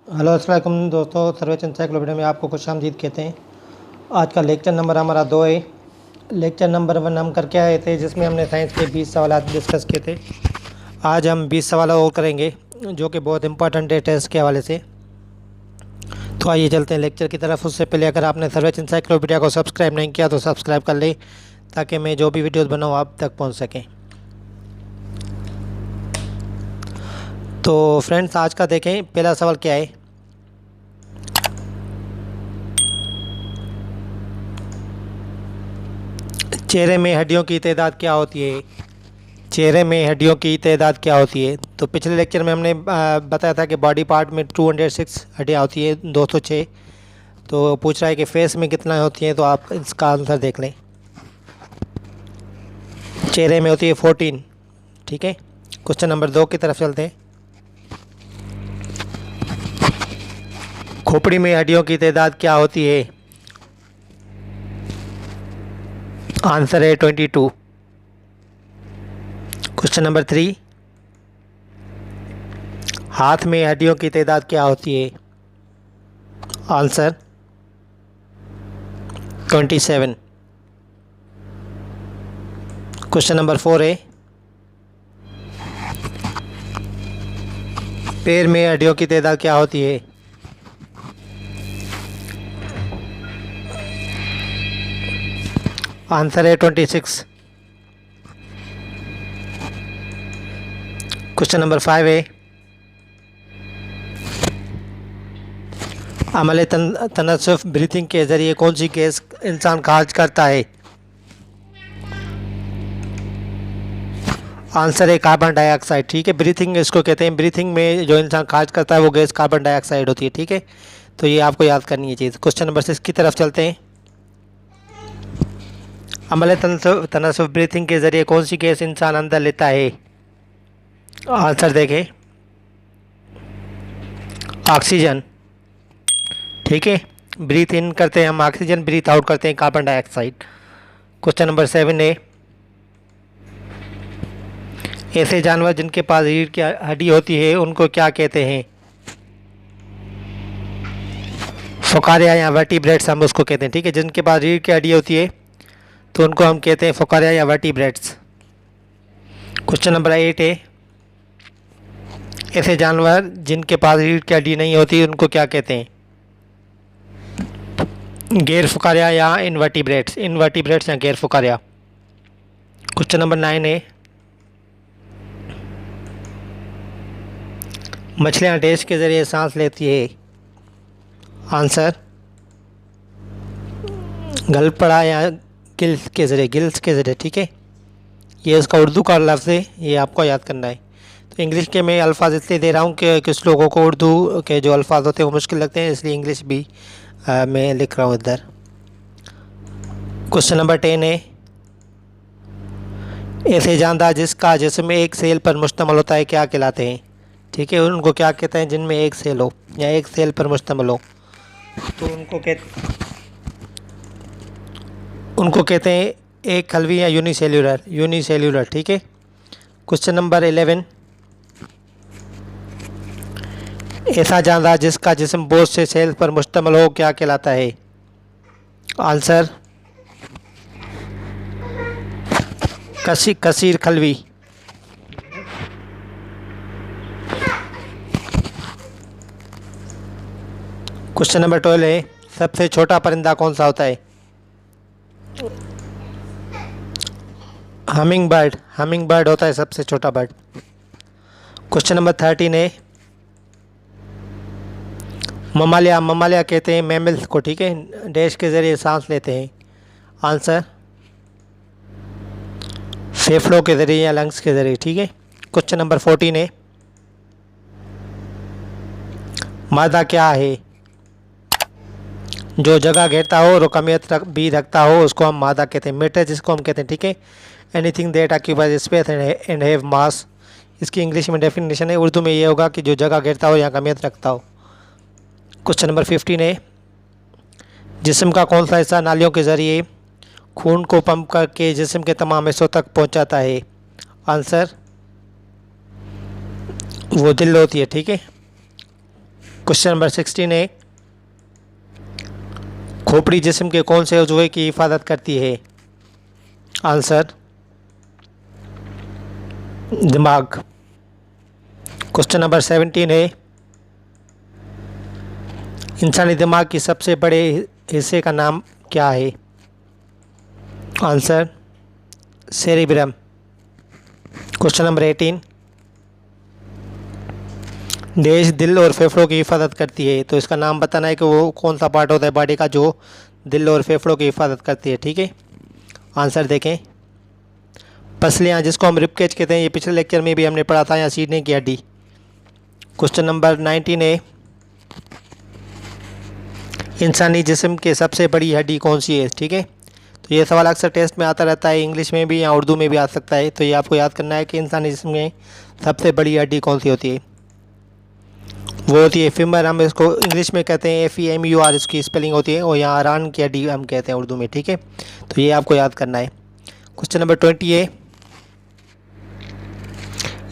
Hello अस्सलाम वालेकुम दोस्तों, सर्वेच एनसाइक्लोपीडिया में आपको खुशामदीद कहते हैं। आज का लेक्चर नंबर हमारा 2 है। लेक्चर नंबर 1 हम करके आए थे जिसमें हमने साइंस के 20 सवाल डिस्कस किए थे। आज हम 20 सवाल और करेंगे जो कि बहुत इंपॉर्टेंट है टेस्ट के हवाले से। तो आइए चलते हैं लेक्चर की तरफ। उससे पहले अगर आपने सर्वेच एनसाइक्लोपीडिया को सब्सक्राइब नहीं किया तो सब्सक्राइब कर लें ताकि मैं जो भी वीडियोज़ बनाऊँ आप तक पहुँच सकें। तो फ्रेंड्स आज का देखें, पहला सवाल क्या है। चेहरे में हड्डियों की तादाद क्या होती है? चेहरे में हड्डियों की तादाद क्या होती है? तो पिछले लेक्चर में हमने बताया था कि बॉडी पार्ट में 206 हड्डियाँ होती है, 206। तो पूछ रहा है कि फेस में कितना होती है, तो आप इसका आंसर देख लें। चेहरे में होती है 14। ठीक है, क्वेश्चन नंबर 2 की तरफ चलते हैं। खोपड़ी में हड्डियों की तादाद क्या होती है? आंसर है 22। क्वेश्चन नंबर 3, हाथ में हड्डियों की तादाद क्या होती है? आंसर 27। क्वेश्चन नंबर 4 है, पैर में हड्डियों की तादाद क्या होती है? आंसर है 26। क्वेश्चन नंबर 5 है, अमले तनस्सुफ ब्रीथिंग के ज़रिए कौन सी गैस इंसान खारिज करता है? आंसर है कार्बन डाइऑक्साइड। ठीक है, ब्रीथिंग इसको कहते हैं। ब्रीथिंग में जो इंसान खारिज करता है वो गैस कार्बन डाइऑक्साइड होती है। ठीक है, तो ये आपको याद करनी है चीज़। क्वेश्चन नंबर 6 की तरफ चलते हैं। अमले तनस्सुफ ब्रीथिंग के ज़रिए कौन सी गैस इंसान अंदर लेता है? आंसर देखें, ऑक्सीजन। ठीक है, ब्रीथ इन करते हैं हम ऑक्सीजन, ब्रीथ आउट करते हैं कार्बन डाइऑक्साइड। क्वेश्चन नंबर 7 है, ऐसे जानवर जिनके पास रीढ़ की हड्डी होती है उनको क्या कहते हैं? फोकारिया या वर्टिब्रेट्स हम उसको कहते हैं। ठीक है, जिनके पास रीढ़ की हड्डी होती है तो उनको हम कहते हैं फोकारिया या वर्टिब्रेट्स। क्वेश्चन नंबर 8 है, ऐसे जानवर जिनके पास रीढ़ की हड्डी नहीं होती उनको क्या कहते हैं? गैर फुकारिया या इनवर्टिब्रेट्स। इनवर्टिब्रेट्स या गैर फुकारिया। क्वेश्चन नंबर 9 है, मछलियाँ डैश के ज़रिए सांस लेती है? आंसर गलपड़ा या गिल्स के ज़रिए। गिल्स के ज़रिए। ठीक है, ये इसका उर्दू का लफ्ज़ है, ये आपको याद करना है। तो इंग्लिश के मैं अल्फाज इसलिए दे रहा हूँ कि कुछ लोगों को उर्दू के जो अल्फाज होते हैं वो मुश्किल लगते हैं, इसलिए इंग्लिश भी मैं लिख रहा हूँ इधर। क्वेश्चन नंबर 10 है, ऐसे जानदार जिसका जिसम एक सेल पर मुश्तमिल होता है क्या कहलाते हैं? ठीक है, उनको क्या कहते हैं जिनमें एक सेल हो या एक सेल पर मुश्तमिल हो? तो उनको कहते हैं एक खलवी या यूनिसेल्यूलर। यूनिसेल्यूलर। ठीक है, क्वेश्चन नंबर 11, ऐसा जानदार जिसका जिस्म बहुत से सेल पर मुश्तमिल हो क्या कहलाता है? आंसर कसीर खलवी। क्वेश्चन नंबर 12 है, सबसे छोटा परिंदा कौन सा होता है? Humming bird. हमिंग बर्ड होता है सबसे छोटा बर्ड। क्वेश्चन नंबर 13 है, ममालिया। ममालिया कहते हैं मैमल्स को। ठीक है, डैश के ज़रिए सांस लेते हैं? आंसर फेफड़ों के ज़रिए या लंग्स के ज़रिए। ठीक है, क्वेश्चन नंबर 14 है, मादा क्या है? जो जगह घेरता हो और कमियत भी रखता हो उसको हम मादा कहते हैं। मैटर जिसको हम कहते हैं। ठीक है, anything that occupies space and have मास। इसकी इंग्लिश में डेफिनेशन है, उर्दू में ये होगा कि जो जगह घेरता हो या कमियत रखता हो। क्वेश्चन नंबर 15 है, जिस्म का कौन सा हिस्सा नालियों के ज़रिए खून को पंप करके जिस्म के तमाम हिस्सों तक पहुंचाता है? आंसर वो दिल होती है। ठीक है, क्वेश्चन नंबर 16 है, खोपड़ी जिस्म के कौन से उज़्व की हिफाजत करती है? आंसर दिमाग। क्वेश्चन नंबर 17 है, इंसानी दिमाग की सबसे बड़े हिस्से का नाम क्या है? Answer cerebrum. क्वेश्चन नंबर 18, देश दिल और फेफड़ों की हिफाजत करती है, तो इसका नाम बताना है कि वो कौन सा पार्ट होता है बॉडी का जो दिल और फेफड़ों की हिफाजत करती है। ठीक है, आंसर देखें, पसलियाँ जिसको हम रिबकेज कहते हैं, ये पिछले लेक्चर में भी हमने पढ़ा था, या सीने की हड्डी। क्वेश्चन नंबर 19 है, इंसानी जिस्म के सबसे बड़ी हड्डी कौन सी है? ठीक है, तो ये सवाल अक्सर टेस्ट में आता रहता है, इंग्लिश में भी या उर्दू में भी आ सकता है, तो ये आपको याद करना है कि इंसानी जिस्म में सबसे बड़ी हड्डी कौन सी होती है। वो होती है फीमर, हम इसको इंग्लिश में कहते हैं FEMUR इसकी स्पेलिंग होती है, और यहाँ रान की हड्डी हम कहते हैं उर्दू में। ठीक है, तो ये आपको याद करना है। क्वेश्चन नंबर 20 है,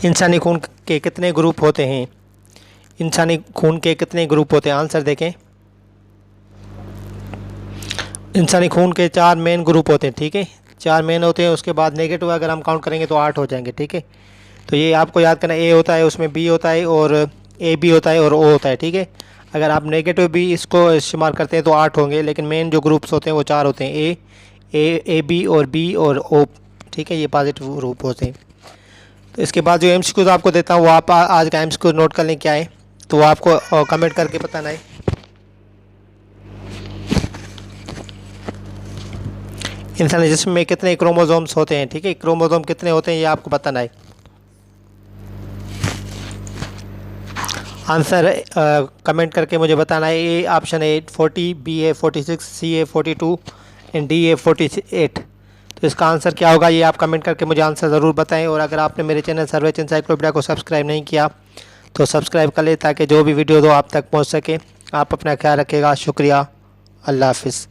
इंसानी खून के कितने ग्रुप होते हैं? इंसानी खून के कितने ग्रुप होते हैं? आंसर देखें, इंसानी खून के 4 मेन ग्रुप होते हैं। ठीक है, 4 मेन होते हैं, उसके बाद नेगेटिव अगर हम काउंट करेंगे तो 8 हो जाएंगे। ठीक है, तो ये आपको याद करना, A होता है, उसमें B होता है, और AB होता है, और O होता है। ठीक है, अगर आप नेगेटिव भी इसको शुमार करते हैं तो 8 होंगे, लेकिन मेन जो ग्रुप्स होते हैं वो 4 होते हैं, AB और B और O। ठीक है, ये पॉजिटिव ग्रुप होते हैं। तो इसके बाद जो MCQ आपको देता हूँ, वो आप आज का MCQ नोट कर लें क्या है, तो वो आपको कमेंट करके बताना है। इंसानी जिस्म में कितने क्रोमोसोम्स होते हैं? ठीक है, क्रोमोसोम कितने होते हैं ये आपको बताना है। आंसर कमेंट करके मुझे बताना है। ए ऑप्शन है 40, B है 46, C है 42 एंड D है 48। तो इसका आंसर क्या होगा ये आप कमेंट करके मुझे आंसर ज़रूर बताएं। और अगर आपने मेरे चैनल सर्वेच एनसाइक्लोपीडिया को सब्सक्राइब नहीं किया तो सब्सक्राइब कर लें, ताकि जो भी वीडियो दो आप तक पहुंच सके। आप अपना ख्याल रखिएगा। शुक्रिया, अल्लाह हाफिज़।